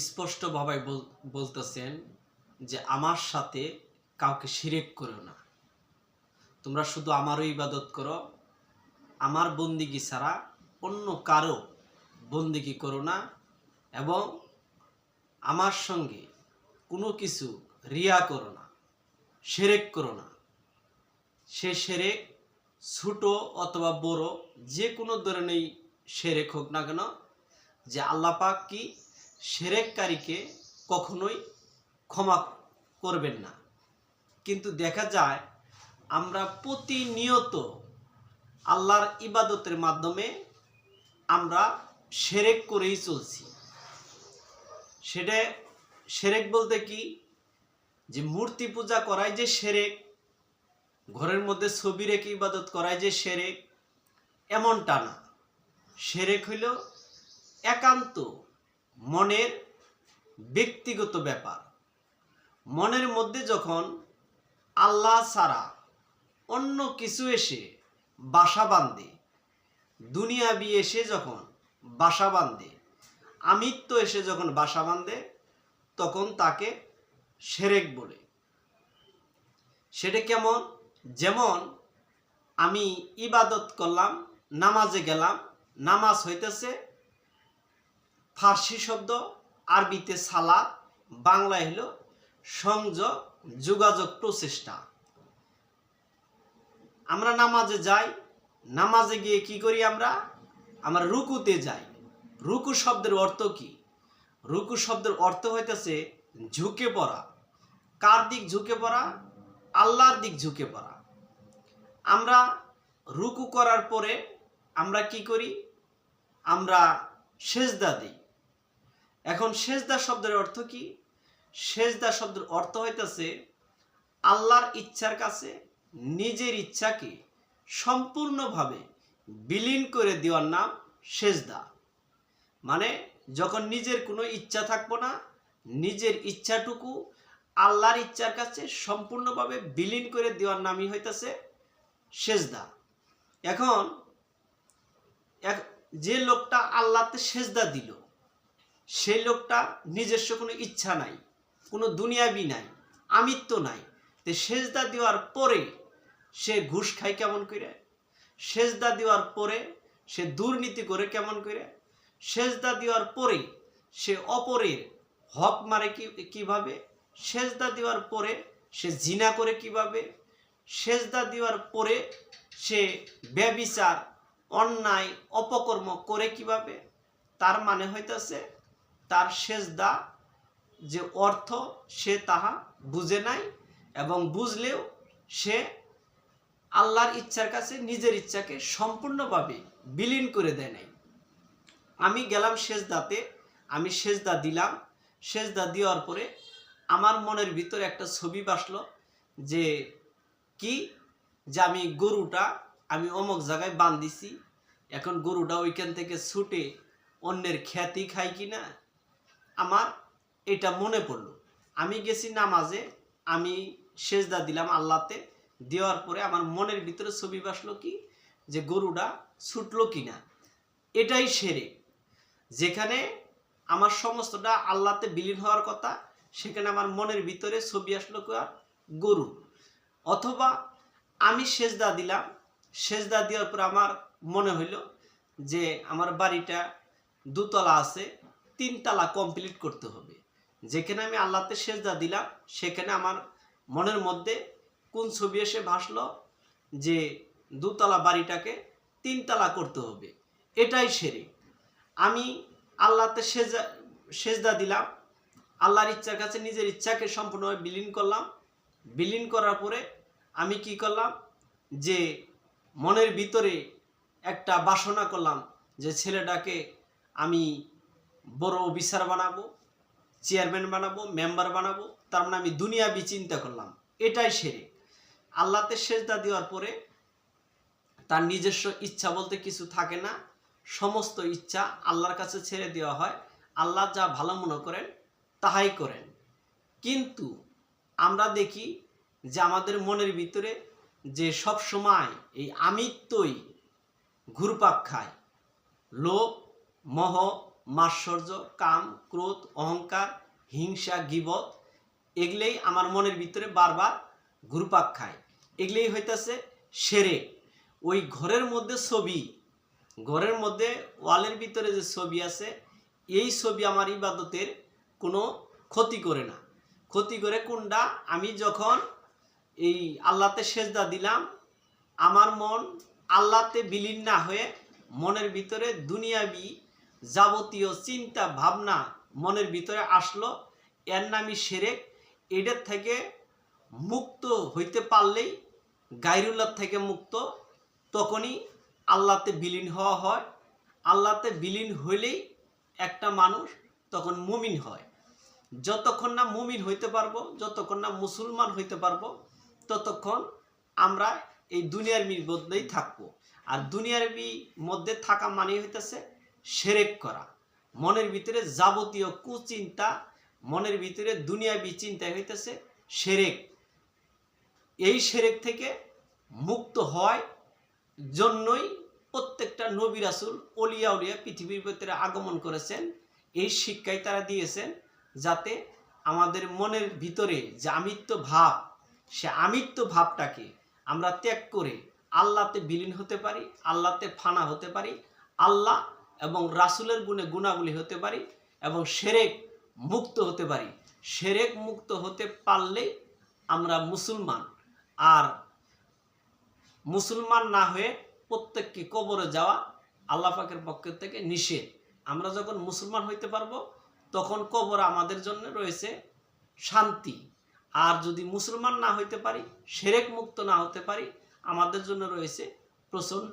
স্পষ্টভাবে বলতেছেন যে আমার সাথে কাউকে শিরক করো না, তোমরা শুধু আমারও ইবাদত করো, আমার বন্দিগি ছাড়া অন্য কারো বন্দিগি করো না, এবং আমার সঙ্গে কোনো কিছু রিয়া করো না, শিরক করো না। সে শিরক ছোট অথবা বড় যে কোনো ধরনের শিরক হোক না কেন, যে আল্লাহ পাক কি শিরককারীকে কখনোই ক্ষমা করবেন না। কিন্তু দেখা যায় আমরা প্রতিনিয়ত আল্লাহর ইবাদতের মাধ্যমে আমরা শিরক করেই চলছি। সেটা শিরক বলতে কি, যে মূর্তি পূজা করায় যে শিরক, ঘরের মধ্যে ছবি রেখে ইবাদত করায় যে শিরক, এমনটা না। শিরক হইল একান্ত মনের ব্যক্তিগত ব্যাপার। মনের মধ্যে যখন আল্লাহ ছাড়া অন্য কিছু এসে বাসা বাঁধে, দুনিয়াবি এসে যখন বাসা বাঁধে, আমিত্ব এসে যখন বাসা বাঁধে, তখন তাকে শিরক বলে। সেটা কেমন? যেমন আমি ইবাদত করলাম, নামাজে গেলাম, নামাজ হইতেছে ফার্সি শব্দ, আরবিতে সালাত, বাংলায় হলো সংযোগ, যোগাযোগ, প্রচেষ্টা। আমরা নামাজে যাই, নামাজে গিয়ে কি করি? আমরা রুকুতে যাই। রুকু শব্দের অর্থ কি? রুকু শব্দের অর্থ হইতেছে ঝুঁকে পড়া। কার দিক ঝুঁকে পড়া? আল্লাহর দিক ঝুঁকে পড়া। আমরা রুকু করার পরে আমরা কি করি? আমরা সেজদা দিই। এখন সেজদা শব্দের অর্থ কি? সেজদা শব্দের অর্থ হইতেছে আল্লাহর ইচ্ছার কাছে নিজের ইচ্ছাকে সম্পূর্ণভাবে বিলীন করে দেওয়ার নাম সেজদা। মানে যখন নিজের কোনো ইচ্ছা থাকবো না, নিজের ইচ্ছাটুকু আল্লাহর ইচ্ছার কাছে সম্পূর্ণভাবে বিলীন করে দেওয়ার নামই হইতেছে সেজদা। এখন যে লোকটা আল্লাহতে সেজদা দিল, সেই লোকটা নিজস্ব কোনো ইচ্ছা নাই, কোনো দুনিয়াবি নাই, আমিত্ব নাই। তো সেজদা দেওয়ার পরে সে ঘুষ খায় কেমন করে? সেজদা দেওয়ার পরে সে দুর্নীতি করে কেমন করে? সেজদা দেওয়ার পরে সে অপরের হক মারে কিভাবে? সেজদা দেওয়ার পরে সে জিনা করে কিভাবে? সেজদা দেওয়ার পরে সে ব্যভিচার, অন্যায়, অপকর্ম করে কিভাবে? তার মানে হইতেছে তার সেজদা যে অর্থ সে তাহা বুঝে নাই, এবং বুঝলেও সে আল্লাহর ইচ্ছার কাছে নিজের ইচ্ছাকে সম্পূর্ণভাবে বিলীন করে দেয় নাই। আমি গেলাম সেজদাতে, আমি সেজদা দিলাম, সেজদা দেওয়ার পরে আমার মনের ভিতরে একটা ছবি বাসলো যে কি, যে আমি গরুটা আমি অমুক জায়গায় বাঁধিছি, এখন গরুটা ওইখান থেকে ছুটে অন্যের খ্যাতি খায় কি না, আমার এটা মনে পড়লো। আমি গেছি নামাজে, আমি সেজদা দিলাম আল্লাহতে, দেওয়ার পরে আমার মনের ভিতরে ছবি বাসলো কি, যে গরুটা ছুটলো কিনা। এটাই শিরক। যেখানে আমার সমস্তটা আল্লাহতে বিলীন হওয়ার কথা, সেখানে আমার মনের ভিতরে ছবি আসলো গরু। অথবা আমি সেজদা দিলাম, সেজদা দেওয়ার পর আমার মনে হইল যে আমার বাড়িটা দুতলা আছে, 3 তলা কমপ্লিট করতে হবে। যেখানে আমি আল্লাহতে সেজদা দিলাম, সেখানে আমার মনের মধ্যে কোন ছবি এসে ভাসলো, যে 2 তলা বাড়িটাকে 3 তলা করতে হবে। এটাই শিরক। আমি আল্লাহতে সেজদা দিলাম, আল্লাহর ইচ্ছার কাছে নিজের ইচ্ছাকে সম্পূর্ণভাবে বিলীন করলাম। বিলীন করার পরে আমি কি করলাম, যে মনের ভিতরে একটা বাসনা করলাম যে ছেলেটাকে আমি বড় অফিসার বানাবো, চেয়ারম্যান বানাবো, মেম্বার বানাবো। তার মানে আমি দুনিয়াবি চিন্তা করলাম। এটাই শিরক। আল্লাহতে সেজদা দেওয়ার পরে তার নিজস্ব ইচ্ছা বলতে কিছু থাকে না, সমস্ত ইচ্ছা আল্লাহর কাছে ছেড়ে দেওয়া হয়। আল্লাহ যা ভালো মনে করেন তাহাই করেন। কিন্তু আমরা দেখি যে আমাদের মনের ভিতরে যে সব সময় এই আমিত্বই ঘুরপাক খায়, লোভ, মোহ, মাৎসর্য, কাম, ক্রোধ, অহংকার, হিংসা, গীবত, এগুলোই আমার মনের ভিতরে বারবার ঘুরপাক খায়। এগুলোই হইতেছে শিরক। ওই ঘরের মধ্যে ছবি, ঘরের মধ্যে ওয়ালের ভিতরে যে ছবি আছে, এই ছবি আমার ইবাদতের কোনো ক্ষতি করে না। ক্ষতি করে কোনটা? আমি যখন এই আল্লাহতে সেজদা দিলাম, আমার মন আল্লাহতে বিলীন না হয়ে মনের ভিতরে দুনিয়াবি যাবতীয় চিন্তা ভাবনা মনের ভিতরে আসলো, এর নামই শিরক। এটার থেকে মুক্ত হইতে পারলেই, গায়রুল্লাহ থেকে মুক্ত, তখনই আল্লাহতে বিলীন হওয়া হয়। আল্লাহতে বিলীন হইলেই একটা মানুষ তখন মুমিন হয়। যতক্ষণ না মুমিন হইতে পারবো, যতক্ষণ না মুসলমান হইতে পারবো, ততক্ষণ আমরা এই দুনিয়ার মধ্যেই থাকবো। আর দুনিয়ার মধ্যে থাকা মানে হইতেছে শিরক করা। মনের ভিতরে যাবতীয় কুচিন্তা, মনের ভিতরে দুনিয়াবি চিন্তা হইতেছে শিরক। এই শিরক থেকে মুক্ত হয় জন্যই প্রত্যেকটা নবী রাসূল, ওলিয়া উলিয়া পৃথিবীর ভিতরে আগমন করেছেন। এই শিক্ষাই তারা দিয়েছেন, যাতে আমাদের মনের ভিতরে যে আমিত্ব ভাব, সে আমিত্ব ভাবটাকে আমরা ত্যাগ করে আল্লাহতে বিলীন হতে পারি, আল্লাহতে ফানা হতে পারি, আল্লাহ এবং রাসূলের গুণে গুণাবলী হতে পারি, এবং শিরক মুক্ত হতে পারি। শিরক মুক্ত হতে পারলেই আমরা মুসলমান। আর মুসলমান না হয়ে প্রত্যেককে কবরে যাওয়া আল্লাহ পাকের পক্ষ থেকে নিষেধ। আমরা যখন মুসলমান হইতে পারবো, তখন কবর আমাদের জন্য রয়েছে শান্তি। আর যদি মুসলমান না হইতে পারি, শিরক মুক্ত না হতে পারি, আমাদের জন্য রয়েছে প্রচণ্ড